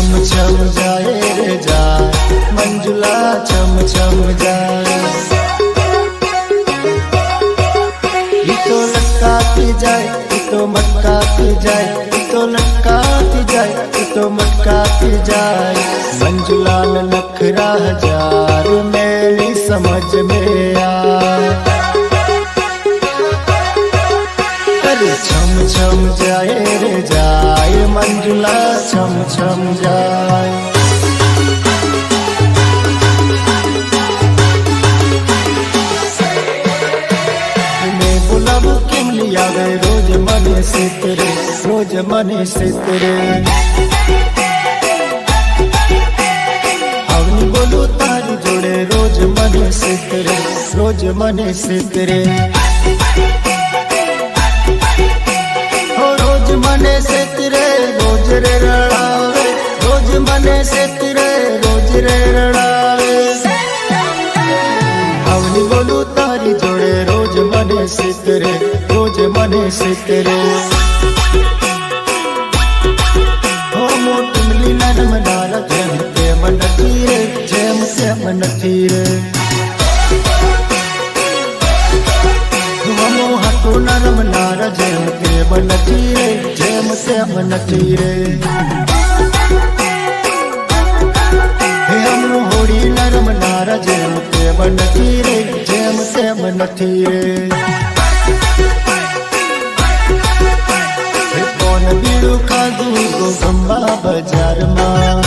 छम छम जाए रे जाए, मंजुला छम छम जाए। ये तो लटकाती जाए, ये तो मटकाती जाए, ये तो लटकाती जाए, ये तो मटकाती जाए। मंजुला न नखरा हजार मेरी समझ में आए। अरे छम छम जाए रे जाए, मंजुला छम छम जाए। मैं बुलाबू किम लिया गए रोज मने से तेरे, रोज मने से तेरे। अवनी बोलू तारी जोड़े रोज मने से तेरे, रोज मने से तेरे। मने से तेरे रोज रे रड़ावे, रोज मने से तेरे रोज रे रड़ावे। अवनी बोलू तारी जोड़े रोज मने से तेरे, रोज मने से तेरे। हो मोटमली नरम नारा जेम ते मन थीरे, जेम ते मन थीरे। हमो हटो नरम नारा जेम ते मन थीरे, जेम से मन थीरे। हमो होड़ी नरम नारा जेम ते मन थीरे, जेम से मन थीरे। कौन बीड़ू खादू गो गंबा बाजार मां,